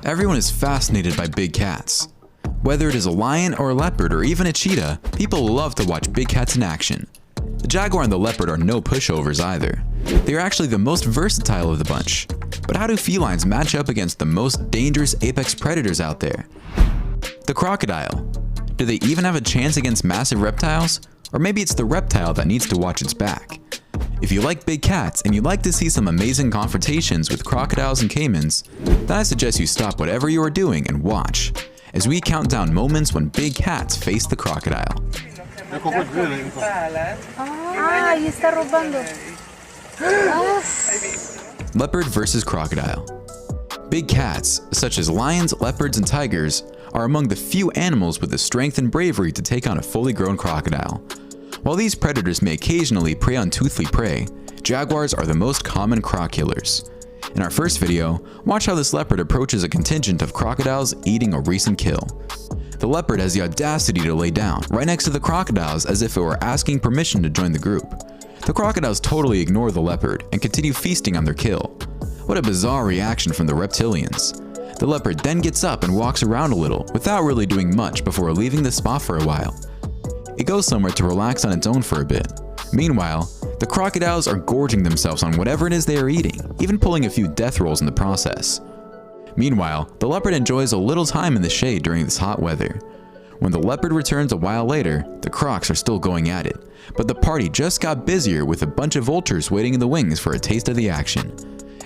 Everyone is fascinated by big cats. Whether it is a lion or a leopard or even a cheetah, people love to watch big cats in action. The jaguar and the leopard are no pushovers either. They are actually the most versatile of the bunch. But how do felines match up against the most dangerous apex predators out there? The crocodile. Do they even have a chance against massive reptiles? Or maybe it's the reptile that needs to watch its back. If you like big cats and you'd like to see some amazing confrontations with crocodiles and caimans, then I suggest you stop whatever you are doing and watch, as we count down moments when big cats face the crocodile. Leopard versus crocodile. Big cats, such as lions, leopards, and tigers, are among the few animals with the strength and bravery to take on a fully grown crocodile. While these predators may occasionally prey on toothly prey, jaguars are the most common croc killers. In our first video, watch how this leopard approaches a contingent of crocodiles eating a recent kill. The leopard has the audacity to lay down right next to the crocodiles as if it were asking permission to join the group. The crocodiles totally ignore the leopard and continue feasting on their kill. What a bizarre reaction from the reptilians. The leopard then gets up and walks around a little without really doing much before leaving the spot for a while. It goes somewhere to relax on its own for a bit. Meanwhile, the crocodiles are gorging themselves on whatever it is they are eating, even pulling a few death rolls in the process. Meanwhile, the leopard enjoys a little time in the shade during this hot weather. When the leopard returns a while later, the crocs are still going at it, but the party just got busier with a bunch of vultures waiting in the wings for a taste of the action.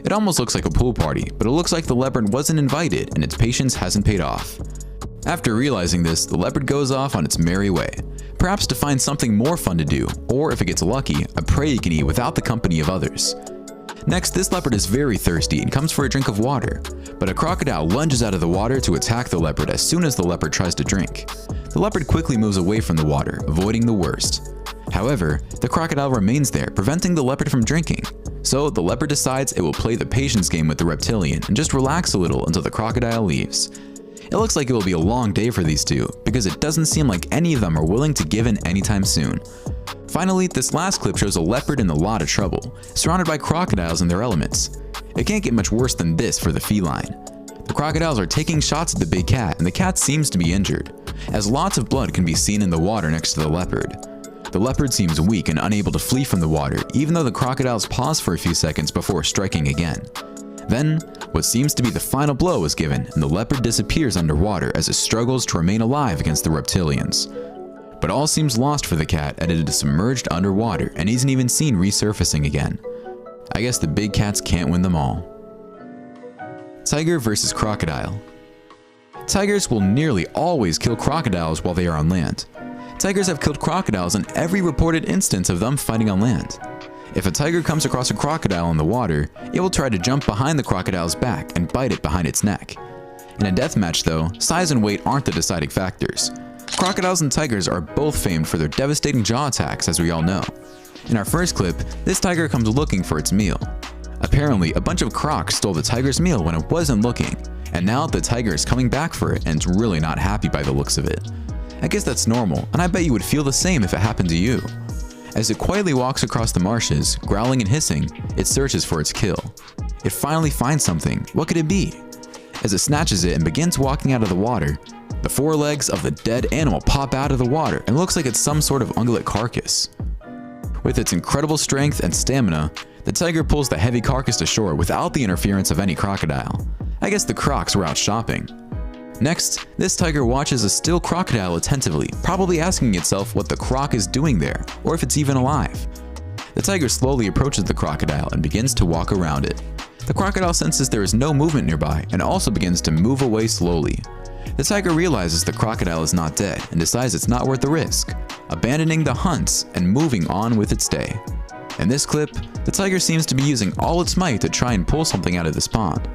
It almost looks like a pool party, but it looks like the leopard wasn't invited and its patience hasn't paid off. After realizing this, the leopard goes off on its merry way, perhaps to find something more fun to do, or if it gets lucky, a prey it can eat without the company of others. Next, this leopard is very thirsty and comes for a drink of water, but a crocodile lunges out of the water to attack the leopard as soon as the leopard tries to drink. The leopard quickly moves away from the water, avoiding the worst. However, the crocodile remains there, preventing the leopard from drinking. So the leopard decides it will play the patience game with the reptilian and just relax a little until the crocodile leaves. It looks like it will be a long day for these two, because it doesn't seem like any of them are willing to give in anytime soon. Finally, this last clip shows a leopard in a lot of trouble, surrounded by crocodiles in their elements. It can't get much worse than this for the feline. The crocodiles are taking shots at the big cat, and the cat seems to be injured, as lots of blood can be seen in the water next to the leopard. The leopard seems weak and unable to flee from the water, even though the crocodiles pause for a few seconds before striking again. Then, what seems to be the final blow is given, and the leopard disappears underwater as it struggles to remain alive against the reptilians. But all seems lost for the cat as it is submerged underwater and isn't even seen resurfacing again. I guess the big cats can't win them all. Tiger versus crocodile. Tigers will nearly always kill crocodiles while they are on land. Tigers have killed crocodiles in every reported instance of them fighting on land. If a tiger comes across a crocodile in the water, it will try to jump behind the crocodile's back and bite it behind its neck. In a deathmatch though, size and weight aren't the deciding factors. Crocodiles and tigers are both famed for their devastating jaw attacks, as we all know. In our first clip, this tiger comes looking for its meal. Apparently, a bunch of crocs stole the tiger's meal when it wasn't looking, and now the tiger is coming back for it and it's really not happy by the looks of it. I guess that's normal, and I bet you would feel the same if it happened to you. As it quietly walks across the marshes, growling and hissing, it searches for its kill. It finally finds something. What could it be? As it snatches it and begins walking out of the water, the forelegs of the dead animal pop out of the water and looks like it's some sort of ungulate carcass. With its incredible strength and stamina, the tiger pulls the heavy carcass to shore without the interference of any crocodile. I guess the crocs were out shopping. Next, this tiger watches a still crocodile attentively, probably asking itself what the croc is doing there, or if it's even alive. The tiger slowly approaches the crocodile and begins to walk around it. The crocodile senses there is no movement nearby and also begins to move away slowly. The tiger realizes the crocodile is not dead and decides it's not worth the risk, abandoning the hunt and moving on with its day. In this clip, the tiger seems to be using all its might to try and pull something out of this pond.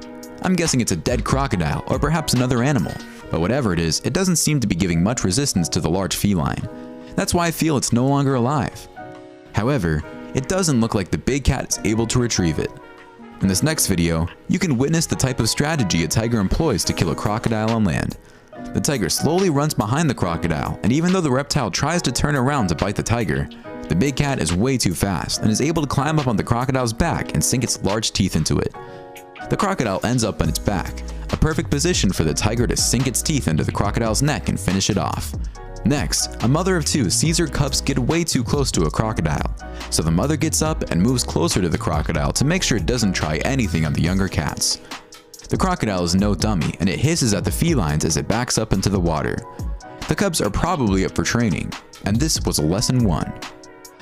I'm guessing it's a dead crocodile or perhaps another animal, but whatever it is, it doesn't seem to be giving much resistance to the large feline. That's why I feel it's no longer alive. However, it doesn't look like the big cat is able to retrieve it. In this next video, you can witness the type of strategy a tiger employs to kill a crocodile on land. The tiger slowly runs behind the crocodile, and even though the reptile tries to turn around to bite the tiger, the big cat is way too fast and is able to climb up on the crocodile's back and sink its large teeth into it. The crocodile ends up on its back, a perfect position for the tiger to sink its teeth into the crocodile's neck and finish it off. Next, a mother of two sees her cubs get way too close to a crocodile, so the mother gets up and moves closer to the crocodile to make sure it doesn't try anything on the younger cats. The crocodile is no dummy, and it hisses at the felines as it backs up into the water. The cubs are probably up for training, and this was lesson 1.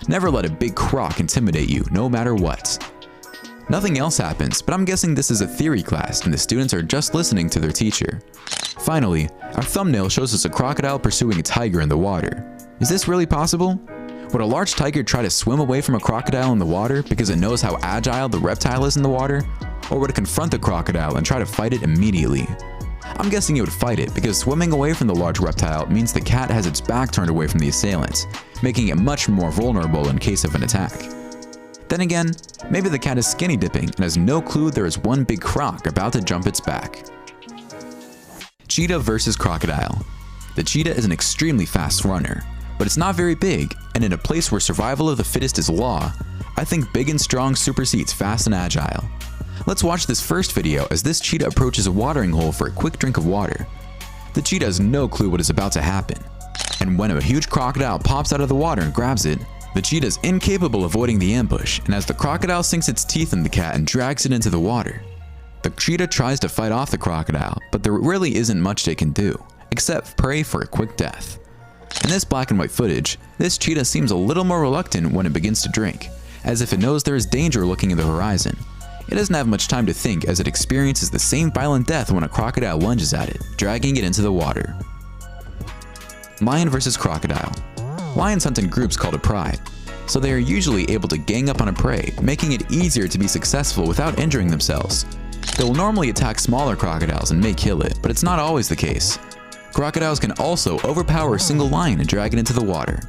Never let a big croc intimidate you, no matter what. Nothing else happens, but I'm guessing this is a theory class and the students are just listening to their teacher. Finally, our thumbnail shows us a crocodile pursuing a tiger in the water. Is this really possible? Would a large tiger try to swim away from a crocodile in the water because it knows how agile the reptile is in the water? Or would it confront the crocodile and try to fight it immediately? I'm guessing it would fight it because swimming away from the large reptile means the cat has its back turned away from the assailant, making it much more vulnerable in case of an attack. Then again, maybe the cat is skinny dipping and has no clue there is one big croc about to jump its back. Cheetah versus crocodile. The cheetah is an extremely fast runner, but it's not very big, and in a place where survival of the fittest is law, I think big and strong supersedes fast and agile. Let's watch this first video as this cheetah approaches a watering hole for a quick drink of water. The cheetah has no clue what is about to happen, and when a huge crocodile pops out of the water and grabs it, the cheetah is incapable of avoiding the ambush, and as the crocodile sinks its teeth in the cat and drags it into the water, the cheetah tries to fight off the crocodile, but there really isn't much they can do, except pray for a quick death. In this black and white footage, this cheetah seems a little more reluctant when it begins to drink, as if it knows there is danger looking at the horizon. It doesn't have much time to think as it experiences the same violent death when a crocodile lunges at it, dragging it into the water. Lion versus crocodile. Lions hunt in groups called a pride, so they are usually able to gang up on a prey, making it easier to be successful without injuring themselves. They will normally attack smaller crocodiles and may kill it, but it's not always the case. Crocodiles can also overpower a single lion and drag it into the water.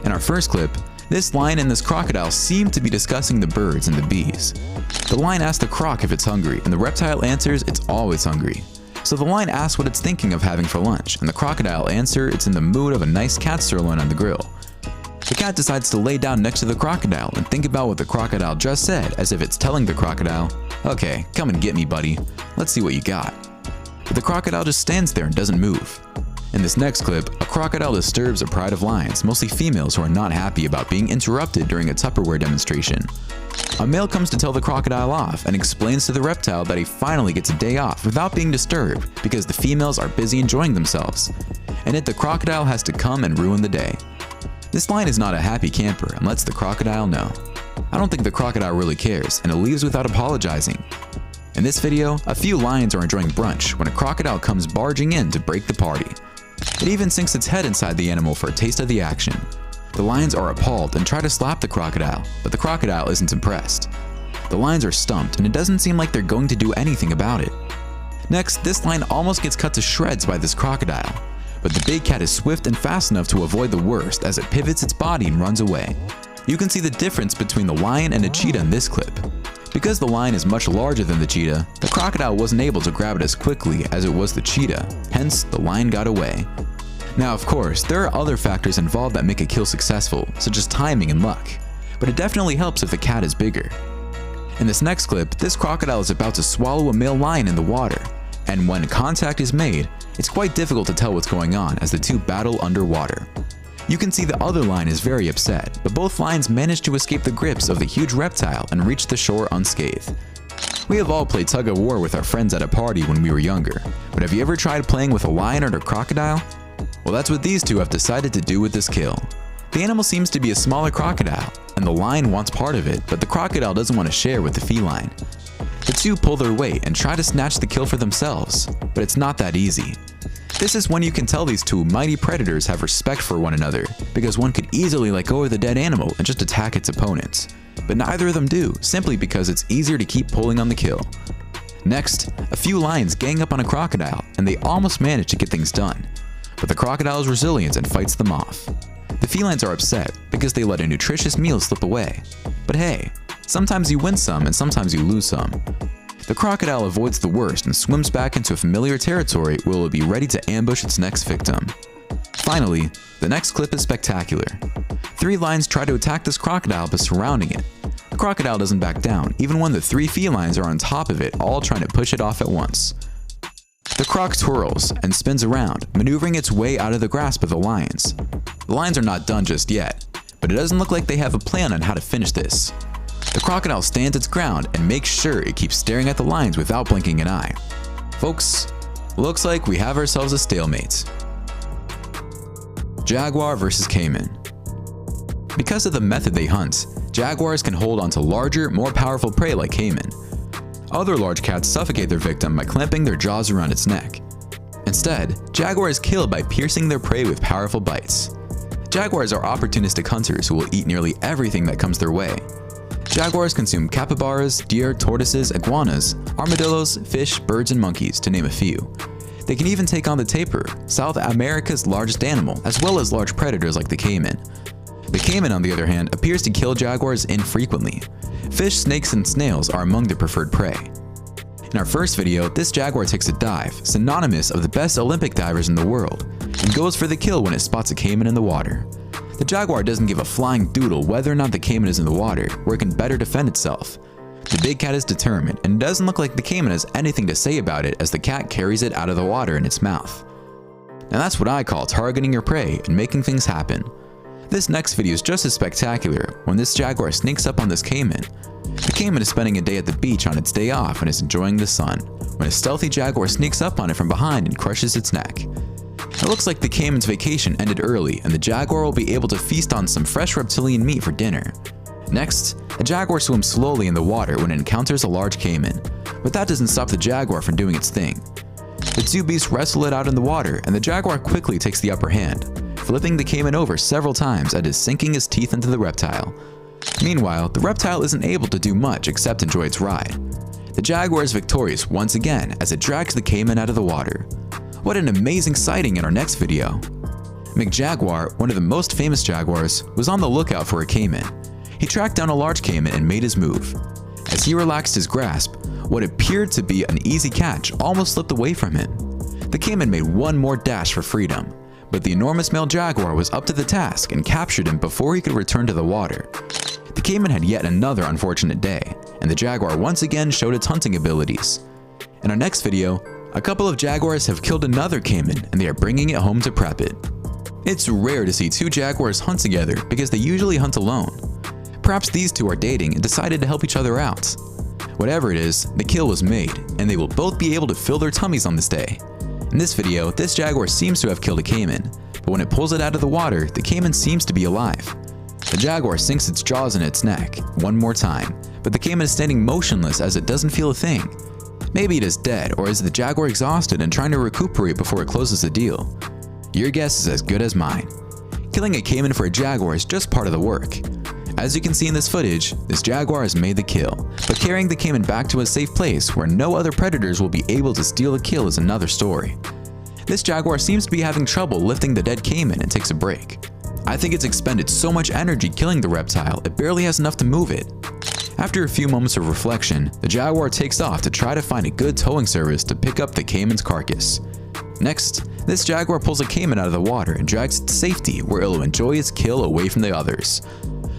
In our first clip, this lion and this crocodile seem to be discussing the birds and the bees. The lion asks the croc if it's hungry, and the reptile answers it's always hungry. So the lion asks what it's thinking of having for lunch, and the crocodile answers it's in the mood of a nice cat sirloin on the grill. The cat decides to lay down next to the crocodile and think about what the crocodile just said, as if it's telling the crocodile, "Okay, come and get me, buddy. Let's see what you got." But the crocodile just stands there and doesn't move. In this next clip, a crocodile disturbs a pride of lions, mostly females who are not happy about being interrupted during a Tupperware demonstration. A male comes to tell the crocodile off and explains to the reptile that he finally gets a day off without being disturbed because the females are busy enjoying themselves, and yet the crocodile has to come and ruin the day. This lion is not a happy camper and lets the crocodile know. I don't think the crocodile really cares, and it leaves without apologizing. In this video, a few lions are enjoying brunch when a crocodile comes barging in to break the party. It even sinks its head inside the animal for a taste of the action. The lions are appalled and try to slap the crocodile, but the crocodile isn't impressed. The lions are stumped, and it doesn't seem like they're going to do anything about it. Next, this lion almost gets cut to shreds by this crocodile, but the big cat is swift and fast enough to avoid the worst as it pivots its body and runs away. You can see the difference between the lion and a cheetah in this clip. Because the lion is much larger than the cheetah, the crocodile wasn't able to grab it as quickly as it was the cheetah, hence the lion got away. Now of course, there are other factors involved that make a kill successful, such as timing and luck, but it definitely helps if the cat is bigger. In this next clip, this crocodile is about to swallow a male lion in the water, and when contact is made, it's quite difficult to tell what's going on as the two battle underwater. You can see the other lion is very upset, but both lions manage to escape the grips of the huge reptile and reach the shore unscathed. We have all played tug of war with our friends at a party when we were younger, but have you ever tried playing with a lion or a crocodile? Well, that's what these two have decided to do with this kill. The animal seems to be a smaller crocodile, and the lion wants part of it, but the crocodile doesn't want to share with the feline. The two pull their weight and try to snatch the kill for themselves, but it's not that easy. This is when you can tell these two mighty predators have respect for one another, because one could easily let go of the dead animal and just attack its opponents. But neither of them do, simply because it's easier to keep pulling on the kill. Next, a few lions gang up on a crocodile, and they almost manage to get things done. But the crocodile is resilient and fights them off. The felines are upset because they let a nutritious meal slip away. But hey, sometimes you win some and sometimes you lose some. The crocodile avoids the worst and swims back into familiar territory where it will be ready to ambush its next victim. Finally, the next clip is spectacular. 3 lions try to attack this crocodile by surrounding it. The crocodile doesn't back down, even when the 3 felines are on top of it, all trying to push it off at once. The croc twirls and spins around, maneuvering its way out of the grasp of the lions. The lions are not done just yet, but it doesn't look like they have a plan on how to finish this. The crocodile stands its ground and makes sure it keeps staring at the lions without blinking an eye. Folks, looks like we have ourselves a stalemate. Jaguar versus caiman. Because of the method they hunt, jaguars can hold on to larger, more powerful prey like caiman. Other large cats suffocate their victim by clamping their jaws around its neck. Instead, jaguars kill by piercing their prey with powerful bites. Jaguars are opportunistic hunters who will eat nearly everything that comes their way. Jaguars consume capybaras, deer, tortoises, iguanas, armadillos, fish, birds, and monkeys, to name a few. They can even take on the tapir, South America's largest animal, as well as large predators like the caiman. The caiman, on the other hand, appears to kill jaguars infrequently. Fish, snakes, and snails are among their preferred prey. In our first video, this jaguar takes a dive, synonymous of the best Olympic divers in the world, and goes for the kill when it spots a caiman in the water. The jaguar doesn't give a flying doodle whether or not the caiman is in the water, where it can better defend itself. The big cat is determined, and it doesn't look like the caiman has anything to say about it as the cat carries it out of the water in its mouth. Now that's what I call targeting your prey and making things happen. This next video is just as spectacular when this jaguar sneaks up on this caiman. The caiman is spending a day at the beach on its day off and is enjoying the sun, when a stealthy jaguar sneaks up on it from behind and crushes its neck. It looks like the caiman's vacation ended early and the jaguar will be able to feast on some fresh reptilian meat for dinner. Next, a jaguar swims slowly in the water when it encounters a large caiman, but that doesn't stop the jaguar from doing its thing. The two beasts wrestle it out in the water and the jaguar quickly takes the upper hand, flipping the caiman over several times and is sinking his teeth into the reptile. Meanwhile, the reptile isn't able to do much except enjoy its ride. The jaguar is victorious once again as it drags the caiman out of the water. What an amazing sighting in our next video! McJaguar, one of the most famous jaguars, was on the lookout for a caiman. He tracked down a large caiman and made his move. As he relaxed his grasp, what appeared to be an easy catch almost slipped away from him. The caiman made one more dash for freedom, but the enormous male jaguar was up to the task and captured him before he could return to the water. The caiman had yet another unfortunate day, and the jaguar once again showed its hunting abilities. In our next video, a couple of jaguars have killed another caiman and they are bringing it home to prep it. It's rare to see two jaguars hunt together because they usually hunt alone. Perhaps these two are dating and decided to help each other out. Whatever it is, the kill was made, and they will both be able to fill their tummies on this day. In this video, this jaguar seems to have killed a caiman, but when it pulls it out of the water, the caiman seems to be alive. The jaguar sinks its jaws in its neck one more time, but the caiman is standing motionless as it doesn't feel a thing. Maybe it is dead, or is the jaguar exhausted and trying to recuperate before it closes the deal? Your guess is as good as mine. Killing a caiman for a jaguar is just part of the work. As you can see in this footage, this jaguar has made the kill, but carrying the caiman back to a safe place where no other predators will be able to steal the kill is another story. This jaguar seems to be having trouble lifting the dead caiman and takes a break. I think it's expended so much energy killing the reptile, it barely has enough to move it. After a few moments of reflection, the jaguar takes off to try to find a good towing service to pick up the caiman's carcass. Next, this jaguar pulls a caiman out of the water and drags it to safety where it will enjoy its kill away from the others.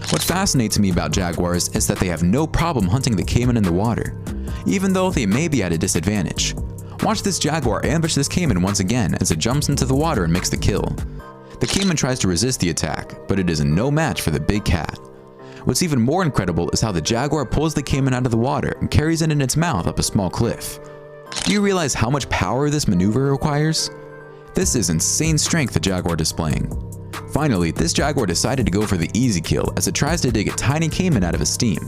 What fascinates me about jaguars is that they have no problem hunting the caiman in the water, even though they may be at a disadvantage. Watch this jaguar ambush this caiman once again as it jumps into the water and makes the kill. The caiman tries to resist the attack, but it is no match for the big cat. What's even more incredible is how the jaguar pulls the caiman out of the water and carries it in its mouth up a small cliff. Do you realize how much power this maneuver requires? This is insane strength the jaguar displaying. Finally, this jaguar decided to go for the easy kill as it tries to dig a tiny caiman out of a steam,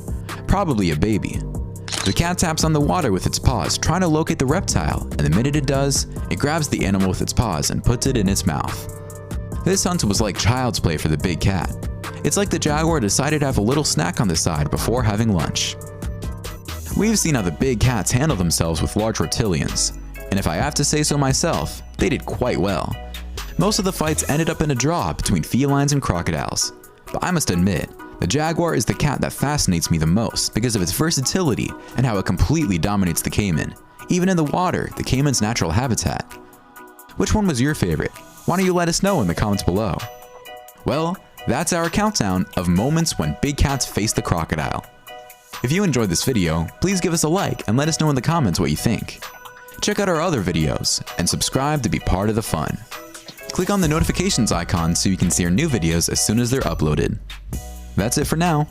probably a baby. The cat taps on the water with its paws, trying to locate the reptile, and the minute it does, it grabs the animal with its paws and puts it in its mouth. This hunt was like child's play for the big cat. It's like the jaguar decided to have a little snack on the side before having lunch. We've seen how the big cats handle themselves with large reptilians, and if I have to say so myself, they did quite well. Most of the fights ended up in a draw between felines and crocodiles, but I must admit, the jaguar is the cat that fascinates me the most because of its versatility and how it completely dominates the caiman, even in the water, the caiman's natural habitat. Which one was your favorite? Why don't you let us know in the comments below? Well, that's our countdown of moments when big cats face the crocodile. If you enjoyed this video, please give us a like and let us know in the comments what you think. Check out our other videos and subscribe to be part of the fun. Click on the notifications icon so you can see our new videos as soon as they're uploaded. That's it for now.